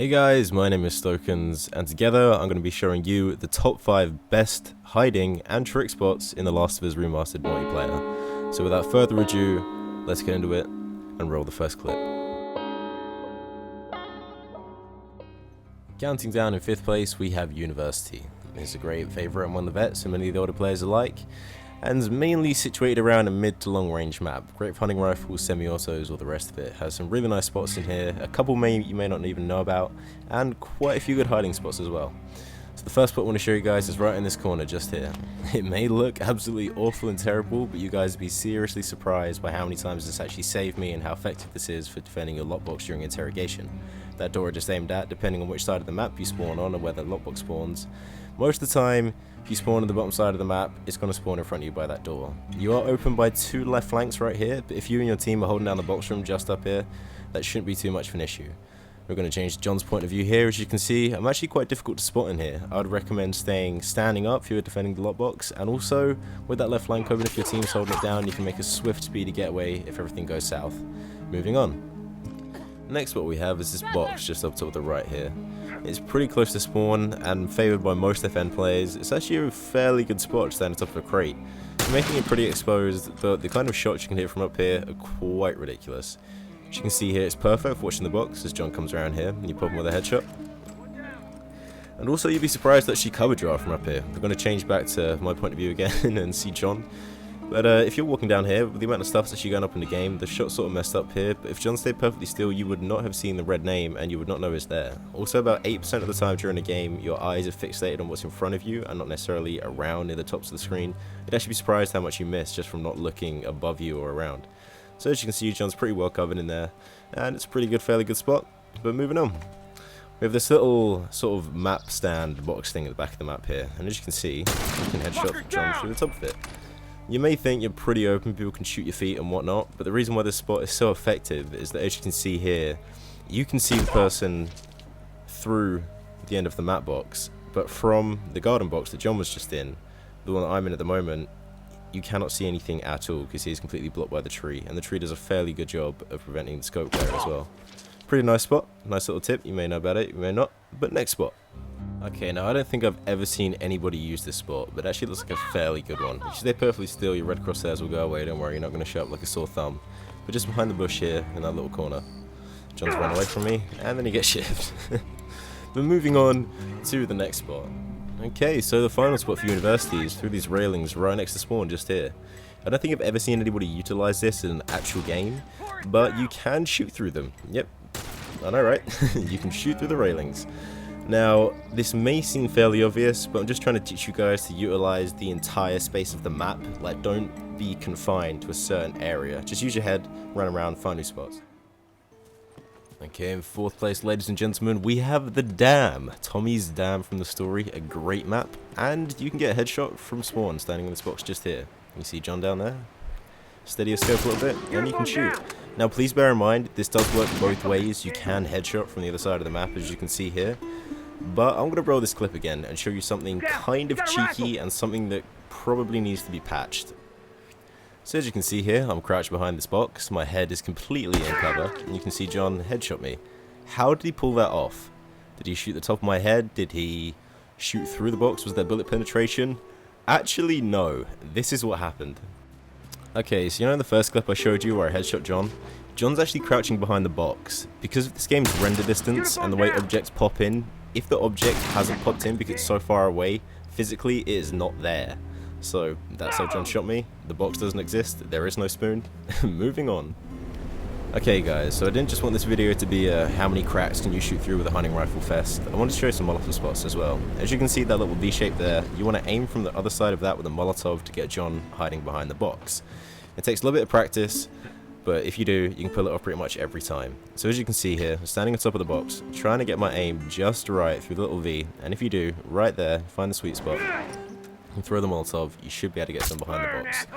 Hey guys, my name is Stokens, and together I'm going to be showing you the top 5 best hiding and trick spots in The Last of Us Remastered multiplayer. So without further ado, let's get into it and roll the first clip. Counting down in 5th place, we have University. It's a great favourite among the vets and many of the older players alike, and is mainly situated around a mid to long range map. Great for hunting rifles, semi-autos, all the rest of it. Has some really nice spots in here, a couple you may not even know about, and quite a few good hiding spots as well. So the first spot I want to show you guys is right in this corner just here. It may look absolutely awful and terrible, but you guys will be seriously surprised by how many times this actually saved me and how effective this is for defending your lockbox during interrogation. That door I just aimed at, depending on which side of the map you spawn on and where the lockbox spawns. Most of the time, if you spawn on the bottom side of the map, it's going to spawn in front of you by that door. You are open by 2 left flanks right here, but if you and your team are holding down the box room just up here, that shouldn't be too much of an issue. We're going to change John's point of view here. As you can see, I'm actually quite difficult to spot in here. I would recommend staying standing up if you're defending the lockbox, and also with that left flank open, if your team's holding it down, you can make a swift, speedy getaway if everything goes south. Moving on. Next what we have is this box just up top of the right here. It's pretty close to spawn and favoured by most FN players. It's actually a fairly good spot standing on top of a crate, making it pretty exposed. The kind of shots you can hit from up here are quite ridiculous. As you can see here, it's perfect for watching the box as John comes around here and you pop him with a headshot. And also you'd be surprised that she cover draft from up here. We're going to change back to my point of view again and see John. But if you're walking down here, with the amount of stuff that's actually going up in the game, the shot's sort of messed up here, but if John stayed perfectly still, you would not have seen the red name and you would not know it's there. Also, about 8% of the time during the game, your eyes are fixated on what's in front of you and not necessarily around near the tops of the screen. You'd actually be surprised how much you miss just from not looking above you or around. So as you can see, John's pretty well covered in there, and it's a pretty good, fairly good spot. But moving on. We have this little sort of map stand box thing at the back of the map here, and as you can see, you can headshot John through the top of it. You may think you're pretty open, people can shoot your feet and whatnot, but the reason why this spot is so effective is that as you can see here, you can see the person through the end of the map box, but from the garden box that John was just in, the one that I'm in at the moment, you cannot see anything at all because he is completely blocked by the tree, and the tree does a fairly good job of preventing the scope glare as well. Pretty nice spot, nice little tip, you may know about it, you may not, but next spot. Okay, now I don't think I've ever seen anybody use this spot, but it actually looks like a fairly good one. If you stay perfectly still, your red crosshairs will go away, don't worry, you're not going to show up like a sore thumb. But just behind the bush here, in that little corner, John's run away from me, and then he gets shivved. But moving on to the next spot. Okay, so the final spot for University is through these railings right next to spawn, just here. I don't think I've ever seen anybody utilize this in an actual game, but you can shoot through them. Yep, I know, right? You can shoot through the railings. Now, this may seem fairly obvious, but I'm just trying to teach you guys to utilize the entire space of the map. Like, don't be confined to a certain area. Just use your head, run around, find new spots. Okay, in 4th place, ladies and gentlemen, we have the Dam. Tommy's Dam from the story, a great map. And you can get a headshot from spawn, standing in this box just here. You see John down there? Steady your scope a little bit, and you can shoot. Now, please bear in mind, this does work both ways. You can headshot from the other side of the map, as you can see here. But I'm going to roll this clip again and show you something kind of cheeky and something that probably needs to be patched. So as you can see here, I'm crouched behind this box, my head is completely in cover, and you can see John headshot me. How did he pull that off? Did he shoot the top of my head? Did he shoot through the box? Was there bullet penetration? Actually, no. This is what happened. Okay, so you know in the first clip I showed you where I headshot John? John's actually crouching behind the box. Because of this game's render distance and the way objects pop in, if the object hasn't popped in because it's so far away, physically it is not there. So that's how John shot me. The box doesn't exist, there is no spoon. Moving on. Okay guys, so I didn't just want this video to be a how many cracks can you shoot through with a hunting rifle fest. I wanted to show you some Molotov spots as well. As you can see that little V shape there, you want to aim from the other side of that with a Molotov to get John hiding behind the box. It takes a little bit of practice, but if you do, you can pull it off pretty much every time. So as you can see here, I'm standing on top of the box, trying to get my aim just right through the little V, and if you do, right there, find the sweet spot, and throw the Molotov, you should be able to get some behind the box.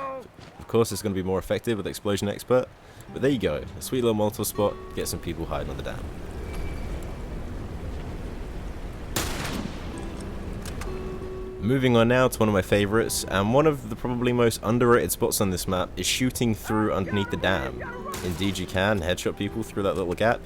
Of course, it's going to be more effective with Explosion Expert, but there you go, a sweet little Molotov spot, get some people hiding on the dam. Moving on now to one of my favourites, and one of the probably most underrated spots on this map is shooting through underneath the dam. Indeed you can headshot people through that little gap.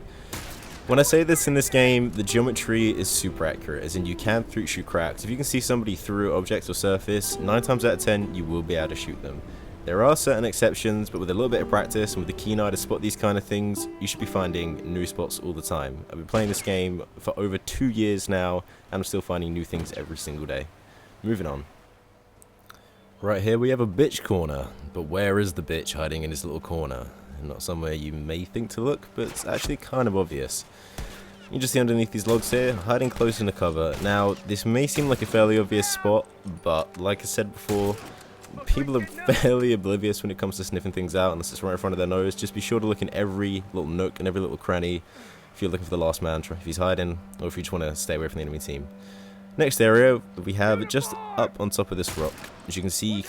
When I say this in this game, the geometry is super accurate, as in you can shoot cracks. If you can see somebody through objects or surface, 9 times out of 10 you will be able to shoot them. There are certain exceptions, but with a little bit of practice and with the keen eye to spot these kind of things, you should be finding new spots all the time. I've been playing this game for over 2 years now, and I'm still finding new things every single day. Moving on. Right here we have a bitch corner, but where is the bitch hiding in his little corner? Not somewhere you may think to look, but it's actually kind of obvious. You can just see underneath these logs here, hiding close in the cover. Now, this may seem like a fairly obvious spot, but like I said before, people are fairly oblivious when it comes to sniffing things out unless it's right in front of their nose. Just be sure to look in every little nook and every little cranny if you're looking for the last man, if he's hiding, or if you just want to stay away from the enemy team. Next area we have just up on top of this rock. As you can see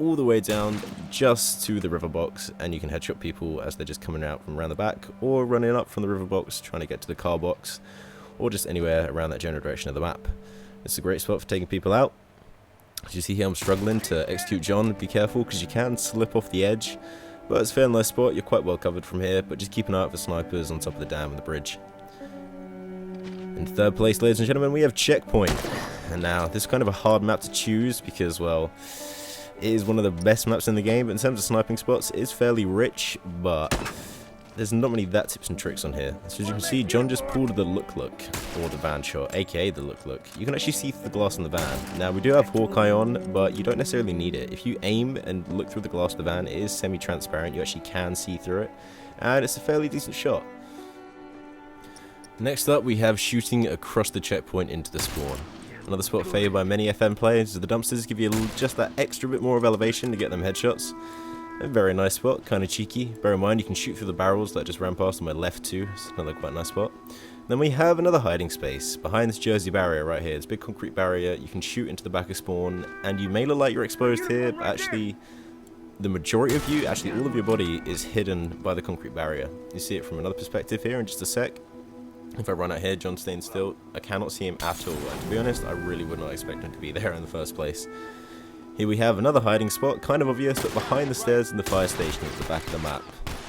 all the way down just to the river box, and you can headshot people as they're just coming out from around the back or running up from the river box trying to get to the car box, or just anywhere around that general direction of the map. It's a great spot for taking people out. As you see here, I'm struggling to execute John. Be careful because you can slip off the edge, but it's a fair nice spot. You're quite well covered from here, but just keep an eye out for snipers on top of the dam and the bridge. In third place, ladies and gentlemen, we have Checkpoint. And now, this is kind of a hard map to choose because, well, it is one of the best maps in the game, but in terms of sniping spots, it is fairly rich, but there's not many tips and tricks on here. So as you can see, John just pulled the look, or the van shot, aka the look. You can actually see through the glass on the van. Now, we do have Hawkeye on, but you don't necessarily need it. If you aim and look through the glass of the van, it is semi-transparent, you actually can see through it, and it's a fairly decent shot. Next up, we have shooting across the checkpoint into the spawn. Another spot favoured by many FM players is the dumpsters give you just that extra bit more of elevation to get them headshots. A very nice spot, kind of cheeky. Bear in mind you can shoot through the barrels that just ran past on my left too. It's another quite nice spot. Then we have another hiding space behind this Jersey barrier right here. It's a big concrete barrier. You can shoot into the back of spawn, and you may look like you're exposed here, but actually the majority of you, actually all of your body, is hidden by the concrete barrier. You see it from another perspective here in just a sec. If I run out here, John's staying still. I cannot see him at all, and to be honest, I really would not expect him to be there in the first place. Here we have another hiding spot, kind of obvious, but behind the stairs in the fire station at the back of the map.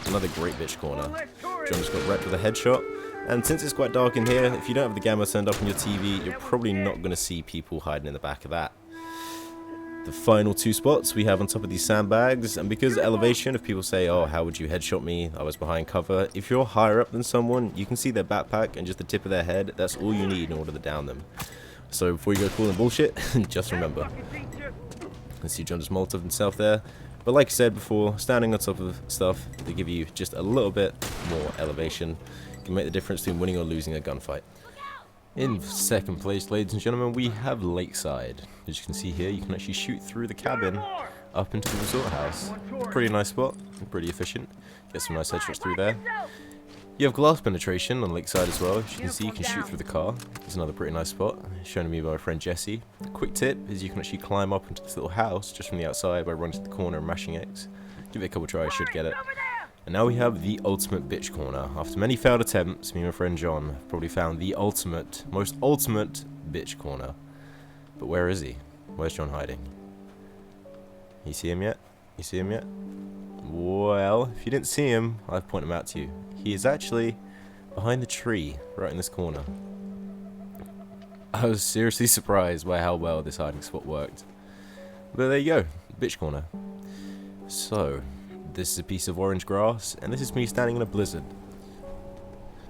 Another great bitch corner. John just got wrecked with a headshot, and since it's quite dark in here, if you don't have the gamma turned up on your TV, you're probably not going to see people hiding in the back of that. The final two spots we have on top of these sandbags, and because of elevation, if people say, oh, how would you headshot me, I was behind cover, if you're higher up than someone, you can see their backpack and just the tip of their head. That's all you need in order to down them. So before you go calling bullshit, just remember. You can see John just molted himself there, but like I said before, standing on top of stuff, they give you just a little bit more elevation, can make the difference between winning or losing a gunfight. In second place, ladies and gentlemen, we have Lakeside. As you can see here, you can actually shoot through the cabin up into the resort house. Pretty nice spot, pretty efficient. Get some nice headshots through there. You have glass penetration on Lakeside as well. As you can see, you can shoot through the car. It's another pretty nice spot, shown to me by my friend Jesse. Quick tip is you can actually climb up into this little house just from the outside by running to the corner and mashing X. Give it a couple tries, you should get it. And now we have the ultimate bitch corner. After many failed attempts, me and my friend John have probably found the most ultimate bitch corner. But where is he? Where's John hiding? You see him yet? You see him yet? Well, if you didn't see him, I've pointed him out to you. He is actually behind the tree, right in this corner. I was seriously surprised by how well this hiding spot worked. But there you go, bitch corner. So, this is a piece of orange grass, and this is me standing in a blizzard.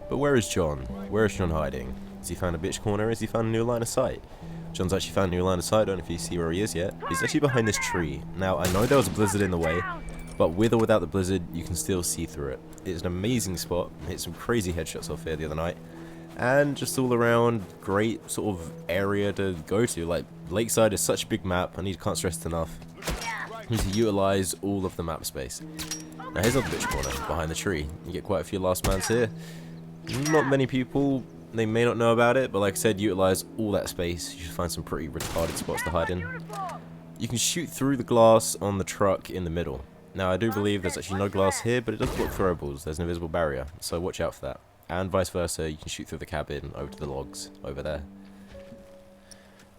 But where is John? Where is John hiding? Has he found a bitch corner? Has he found a new line of sight? John's actually found a new line of sight. I don't know if you see where he is yet. He's actually behind this tree. Now, I know there was a blizzard in the way, but with or without the blizzard, you can still see through it. It's an amazing spot. I hit some crazy headshots off here the other night. And just all around, great sort of area to go to. Like, Lakeside is such a big map, I can't stress it enough. You need to utilize all of the map space. Now here's another bitch corner behind the tree. You get quite a few last mans here. Not many people, they may not know about it, but like I said, utilize all that space. You should find some pretty retarded spots to hide in. You can shoot through the glass on the truck in the middle. Now I do believe there's actually no glass here, but it does block throwables. There's an invisible barrier, so watch out for that. And vice versa, you can shoot through the cabin over to the logs over there.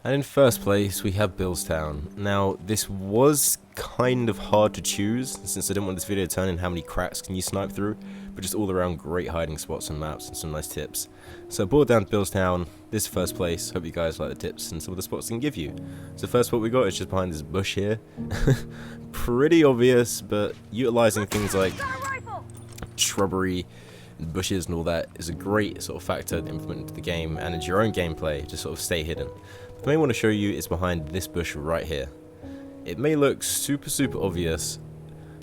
And in first place, we have Billstown. Now, this was kind of hard to choose, since I didn't want this video to turn in how many cracks can you snipe through, but just all around great hiding spots and maps and some nice tips. So I brought down to Billstown, this first place. Hope you guys like the tips and some of the spots I can give you. So first spot we got is just behind this bush here. Pretty obvious, but utilizing things like shrubbery, bushes and all that is a great sort of factor to implement into the game and into your own gameplay to sort of stay hidden. But the main one to show you is behind this bush right here. It may look super obvious,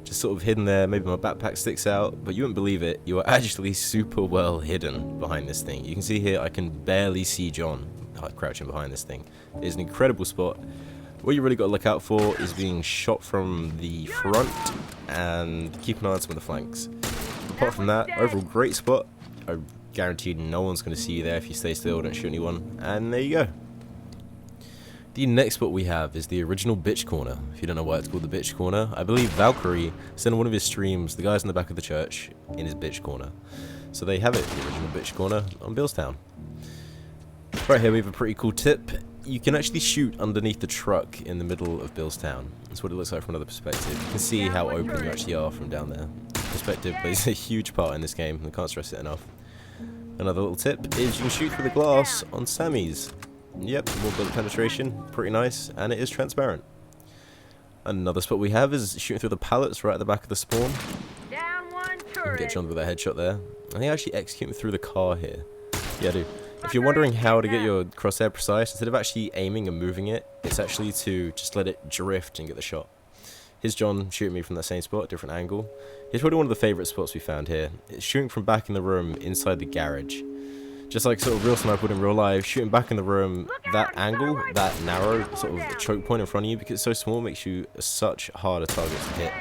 just sort of hidden there, maybe my backpack sticks out, but you wouldn't believe it, you are actually super well hidden behind this thing. You can see here I can barely see John crouching behind this thing. It is an incredible spot. What you really got to look out for is being shot from the front and keep an eye on some of the flanks. Apart from that, overall great spot. I guarantee no one's going to see you there if you stay still, don't shoot anyone, and there you go. The next spot we have is the original bitch corner. If you don't know why it's called the bitch corner, I believe Valkyrie sent on one of his streams the guys in the back of the church in his bitch corner. So they have it, the original bitch corner on Billstown. Right here we have a pretty cool tip. You can actually shoot underneath the truck in the middle of Billstown. That's what it looks like from another perspective. You can see how open you actually are from down there. Perspective plays a huge part in this game, I can't stress it enough. Another little tip is you can shoot through the glass on Sammys. Yep, more bullet penetration, pretty nice, and it is transparent. Another spot we have is shooting through the pallets right at the back of the spawn. Down one You can get John with a headshot there. I think actually executing through the car here. Yeah, I do. If you're wondering how to get your crosshair precise, instead of actually aiming and moving it, it's actually to just let it drift and get the shot. Here's John shooting me from that same spot, different angle. Here's probably one of the favourite spots we found here. It's shooting from back in the room inside the garage. Just like sort of real sniper would in real life, shooting back in the room, that angle, that narrow sort of choke point in front of you, because it's so small, makes you such harder target to hit.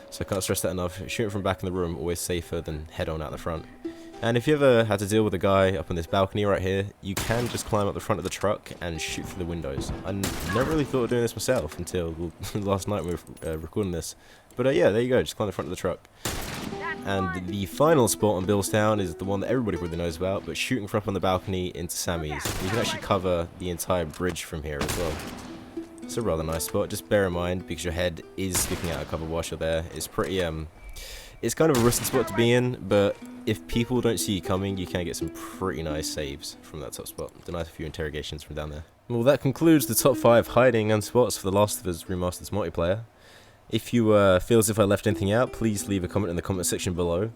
So I can't stress that enough. Shooting from back in the room, always safer than head on out the front. And if you ever had to deal with a guy up on this balcony right here, you can just climb up the front of the truck and shoot through the windows. I never really thought of doing this myself until last night we were recording this. But yeah, there you go, just climb the front of the truck. And the final spot on Billstown is the one that everybody really knows about, but shooting from up on the balcony into Sammy's. You can actually cover the entire bridge from here as well. It's a rather nice spot, just bear in mind, because your head is sticking out of cover whilst you're there. It's pretty, it's kind of a risky spot to be in, but if people don't see you coming, you can get some pretty nice saves from that top spot. Denied a few interrogations from down there. Well, that concludes the top 5 hiding and spots for The Last of Us Remastered's multiplayer. If you feel as if I left anything out, please leave a comment in the comment section below.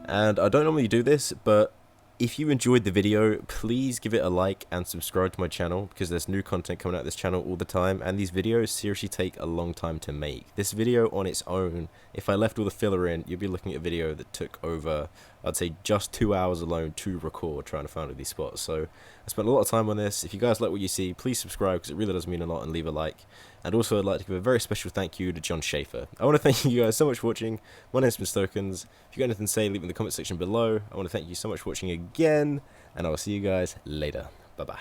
And I don't normally do this, but if you enjoyed the video, please give it a like and subscribe to my channel, because there's new content coming out of this channel all the time, and these videos seriously take a long time to make. This video on its own, if I left all the filler in, you'd be looking at a video that took over, I'd say, just 2 hours alone to record trying to find all these spots. So I spent a lot of time on this. If you guys like what you see, please subscribe, because it really does mean a lot, and leave a like. And also I'd like to give a very special thank you to John Schaefer. I want to thank you guys so much for watching. My name's Mr. Stokens. If you got anything to say, leave it in the comment section below. I want to thank you so much for watching again, and I will see you guys later. Bye bye.